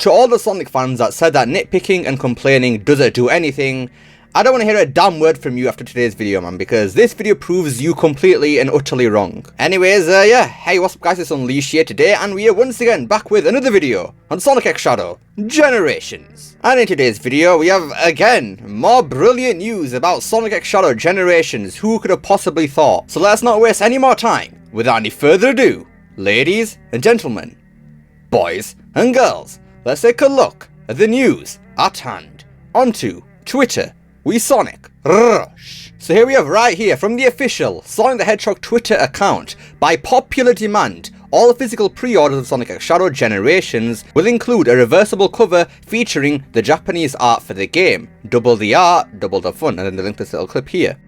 To all the Sonic fans that said that nitpicking and complaining doesn't do anything, I don't want to hear a damn word from you after today's video, man, because this video proves you completely and utterly wrong. Anyways, yeah, hey, what's up guys, it's Unleashed here today, and we are once again back with another video on Sonic X Shadow Generations. And in today's video, we have, again, more brilliant news about Sonic X Shadow Generations. Who could have possibly thought? So let's not waste any more time. Without any further ado, ladies and gentlemen, boys and girls, let's take a look at the news at hand. Onto Twitter. We Sonic Rush. So here we have right here from the official Sonic the Hedgehog Twitter account. By popular demand, all physical pre-orders of Sonic X Shadow Generations will include a reversible cover featuring the Japanese art for the game. Double the art, double the fun. And then the link to this little clip here.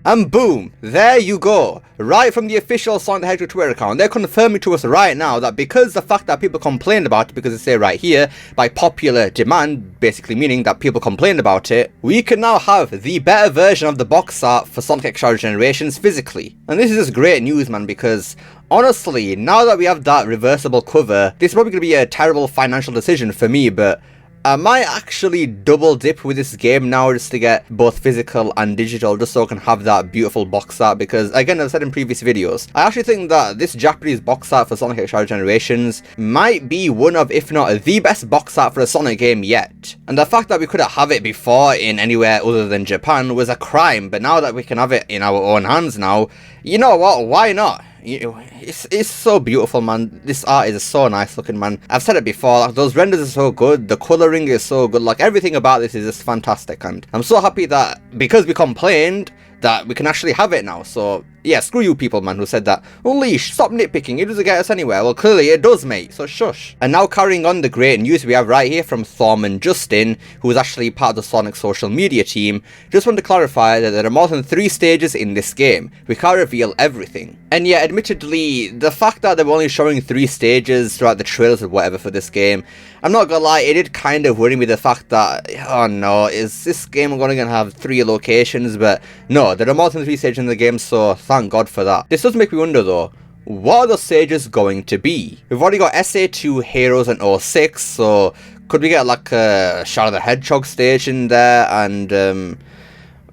And boom, there you go, right from the official Sonic the Hedgehog Twitter account. They're confirming to us right now that because the fact that people complained about it, because they say right here, by popular demand, basically meaning that people complained about it, we can now have the better version of the box art for Sonic X Shadow Generations physically. And this is just great news, man, because honestly, now that we have that reversible cover, this is probably going to be a terrible financial decision for me, but I might actually double dip with this game now just to get both physical and digital, just so I can have that beautiful box art, because again, I've said in previous videos, I actually think that this Japanese box art for Sonic X Shadow Generations might be one of, if not the best box art for a Sonic game yet. And the fact that we couldn't have it before in anywhere other than Japan was a crime, but now that we can have it in our own hands now, you know what, why not? It's so beautiful, man. This art is so nice looking, man. I've said it before, like, those renders are so good, the colouring is so good, like everything about this is just fantastic, and I'm so happy that because we complained that we can actually have it now. So yeah, screw you people, man, who said that Unleashed, stop nitpicking, it doesn't get us anywhere. Well, clearly it does, mate, so shush. And now carrying on the great news we have right here from Thorman Justin, who is actually part of the Sonic social media team. Just want to clarify that there are more than 3 stages in this game. We can't reveal everything. And yeah, admittedly, the fact that they were only showing 3 stages throughout the trailers or whatever for this game, I'm not gonna lie, it did kind of worry me, the fact that, oh no, is this game going to have 3 locations? But no, there are more than 3 stages in the game, so thank God for that. This does make me wonder though, what are the stages going to be? We've already got SA2, Heroes, and 06, so could we get like a Shadow the Hedgehog stage in there? And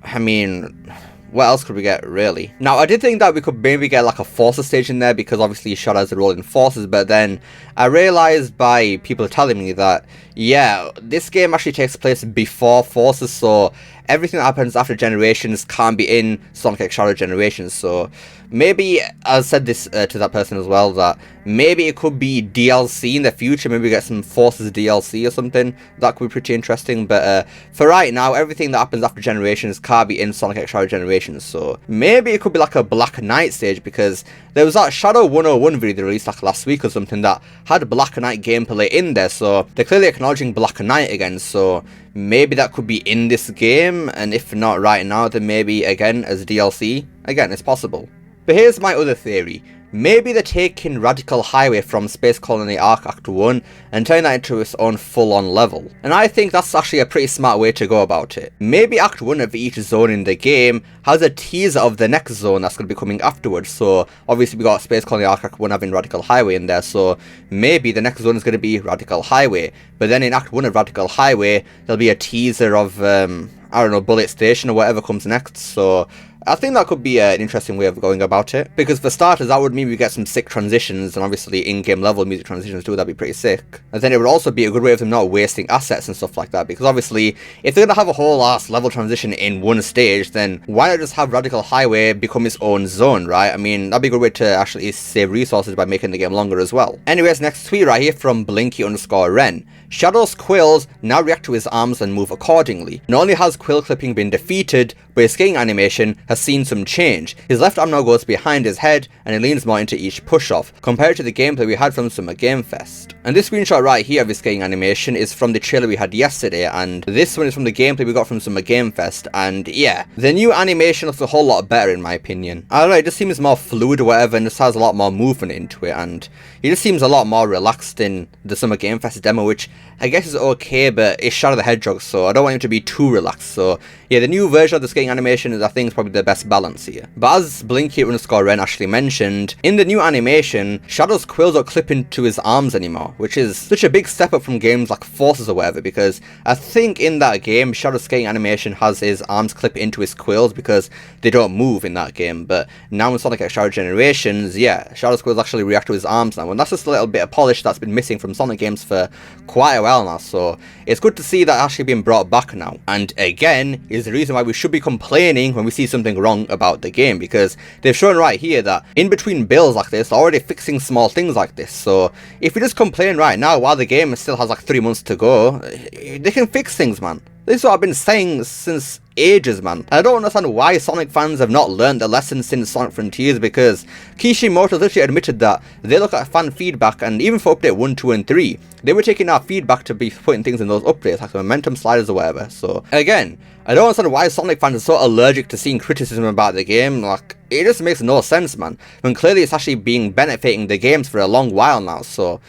I mean, what else could we get, really? Now, I did think that we could maybe get like a Forces stage in there, because obviously Shadow has a role in Forces, but then I realized by people telling me that, yeah, this game actually takes place before Forces, so everything that happens after Generations can't be in Sonic X Shadow Generations. So maybe, I said this to that person as well, that maybe it could be DLC in the future. Maybe we get some Forces DLC or something. That could be pretty interesting. But for right now, everything that happens after Generations can't be in Sonic X Shadow Generations. So maybe it could be like a Black Knight stage, because there was that Shadow 101 video they released like last week or something that had Black Knight gameplay in there. So they're clearly acknowledging Black Knight again. So maybe that could be in this game, and if not right now, then maybe again as DLC. Again, it's possible. But here's my other theory. Maybe they're taking Radical Highway from Space Colony Arc Act 1 and turning that into its own full-on level. And I think that's actually a pretty smart way to go about it. Maybe Act 1 of each zone in the game has a teaser of the next zone that's going to be coming afterwards. So obviously we got Space Colony Arc Act 1 having Radical Highway in there, so maybe the next zone is going to be Radical Highway. But then in Act 1 of Radical Highway, there'll be a teaser of, I don't know, Bullet Station or whatever comes next. So I think that could be an interesting way of going about it, because for starters, that would mean we get some sick transitions, and obviously in-game level music transitions too, that'd be pretty sick. And then it would also be a good way of them not wasting assets and stuff like that, because obviously, if they're gonna have a whole ass level transition in one stage, then why not just have Radical Highway become its own zone, right? I mean, that'd be a good way to actually save resources by making the game longer as well. Anyways, next tweet right here from Blinky_Ren. Shadow's quills now react to his arms and move accordingly. Not only has quill clipping been defeated, but his skating animation has seen some change. His left arm now goes behind his head, and he leans more into each push-off, compared to the gameplay we had from Summer Game Fest. And this screenshot right here of his skating animation is from the trailer we had yesterday, and this one is from the gameplay we got from Summer Game Fest, and yeah, the new animation looks a whole lot better in my opinion. I don't know, it just seems more fluid or whatever, and just has a lot more movement into it, and he just seems a lot more relaxed in the Summer Game Fest demo, which I guess it's okay, but it's Shadow the Hedgehog, so I don't want him to be too relaxed. So yeah, the new version of the skating animation is, I think, probably the best balance here. But as Blinky_Ren actually mentioned, in the new animation, Shadow's quills don't clip into his arms anymore, which is such a big step up from games like Forces or whatever, because I think in that game, Shadow's skating animation has his arms clip into his quills because they don't move in that game. But now in Sonic X Shadow Generations, yeah, Shadow's quills actually react to his arms now, and that's just a little bit of polish that's been missing from Sonic games for quite a while now, so it's good to see that actually being brought back now. And again, is the reason why we should be complaining when we see something wrong about the game, because they've shown right here that in between builds like this, they're already fixing small things like this. So if we just complain right now while the game still has like 3 months to go, they can fix things, man. This is what I've been saying since ages, man. I don't understand why Sonic fans have not learned the lesson since Sonic Frontiers, because Kishimoto literally admitted that they look at fan feedback, and even for update 1, 2, and 3, they were taking our feedback to be putting things in those updates, like the momentum sliders or whatever. So again, I don't understand why Sonic fans are so allergic to seeing criticism about the game. Like, it just makes no sense, man, when clearly it's actually been benefiting the games for a long while now. So,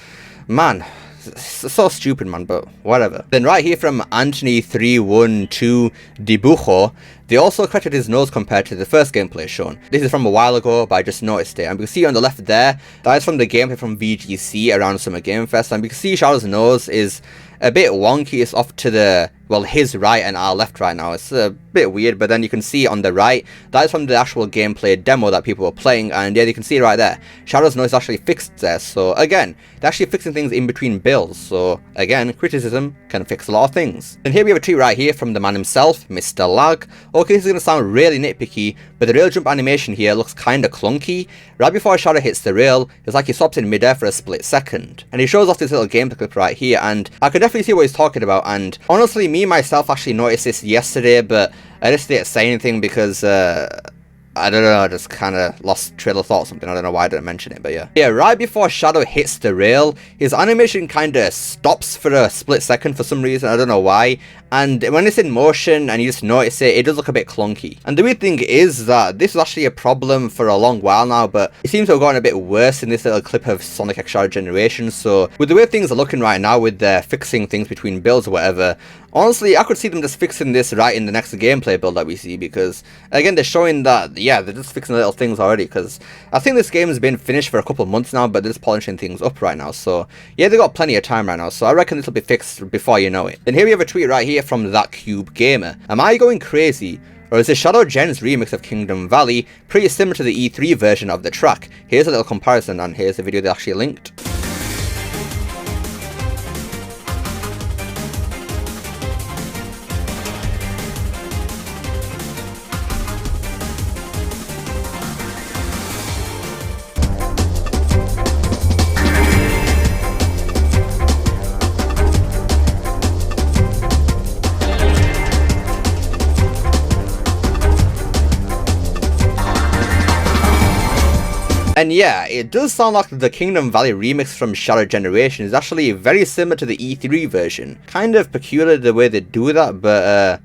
man, it's so stupid, man, but whatever. Then right here from Anthony312 Dibujo, they also corrected his nose compared to the first gameplay shown. This is from a while ago, but I just noticed it. And we can see on the left there, that is from the gameplay from VGC around Summer Game Fest. And we can see Shadow's nose is a bit wonky. It's off to the, well, his right and our left right now. It's a bit weird, but then you can see on the right, that is from the actual gameplay demo that people were playing, and yeah, you can see right there, Shadow's nose is actually fixed there. So again, they're actually fixing things in between builds. So again, criticism can fix a lot of things. And here we have a tweet right here from the man himself, Mr. Lag. Okay, this is going to sound really nitpicky, but the rail jump animation here looks kinda clunky. Right before Shadow hits the rail, it's like he stops in midair for a split second. And he shows off this little gameplay clip right here, and I can definitely see what he's talking about. And honestly, me myself actually noticed this yesterday, but I just didn't say anything because I don't know, I just kind of lost trail of thought or something. I don't know why I didn't mention it, but yeah. Yeah, right before Shadow hits the rail, his animation kind of stops for a split second for some reason. I don't know why. And when it's in motion and you just notice it, it does look a bit clunky. And the weird thing is that this was actually a problem for a long while now, but it seems to have gotten a bit worse in this little clip of Sonic X Shadow Generations. So with the way things are looking right now, with their fixing things between builds or whatever, honestly, I could see them just fixing this right in the next gameplay build that we see, because again, they're showing that, yeah, they're just fixing little things already, because I think this game has been finished for a couple of months now, but they're just polishing things up right now. So yeah, they got plenty of time right now, so I reckon this will be fixed before you know it. Then here we have a tweet right here from That Cube Gamer. Am I going crazy? Or is the Shadow Gens remix of Kingdom Valley pretty similar to the E3 version of the track? Here's a little comparison, and here's the video they actually linked. And yeah, it does sound like the Kingdom Valley remix from Shadow Generation is actually very similar to the E3 version. Kind of peculiar the way they do that, but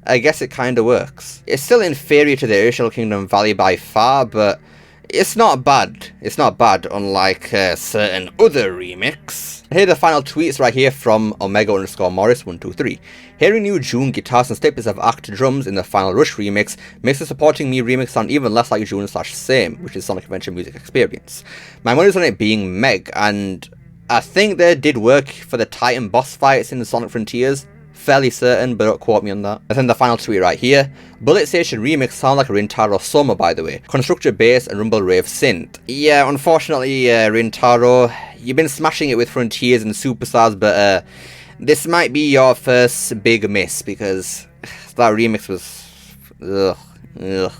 I guess it kind of works. It's still inferior to the original Kingdom Valley by far, but it's not bad. It's not bad, unlike certain other remix. Here are the final tweets right here from Omega_Morris123. Hearing new June guitars and snippets of Act drums in the Final Rush remix makes the Supporting Me remix sound even less like June/Same, which is Sonic Adventure Music Experience. My money's on it being Meg, and I think they did work for the Titan boss fights in the Sonic Frontiers. Fairly certain, but don't quote me on that. And then the final tweet right here. Bullet Station remix sound like a Rintaro Soma, by the way. Constructor bass and Rumble Rave synth. Yeah, unfortunately, Rintaro, you've been smashing it with Frontiers and Superstars, but this might be your first big miss, because that remix was... Ugh.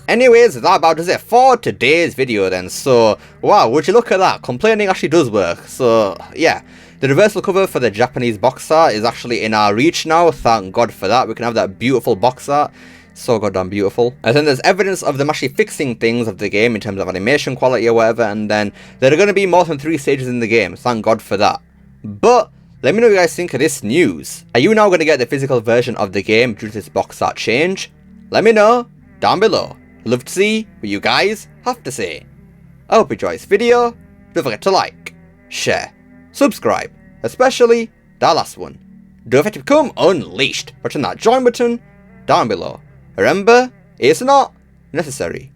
Anyways, that about does it for today's video then. So, wow, would you look at that? Complaining actually does work. So, yeah. The reversal cover for the Japanese box art is actually in our reach now. Thank God for that. We can have that beautiful box art. So goddamn beautiful. And then there's evidence of them actually fixing things of the game in terms of animation quality or whatever. And then there are going to be more than 3 stages in the game. Thank God for that. But let me know what you guys think of this news. Are you now going to get the physical version of the game due to this box art change? Let me know down below. I'd love to see what you guys have to say. I hope you enjoyed this video. Don't forget to like, share, subscribe, especially that last one. Don't forget to become unleashed. Press that join button down below. Remember, it's not necessary.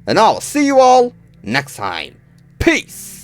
And I'll see you all next time. Peace!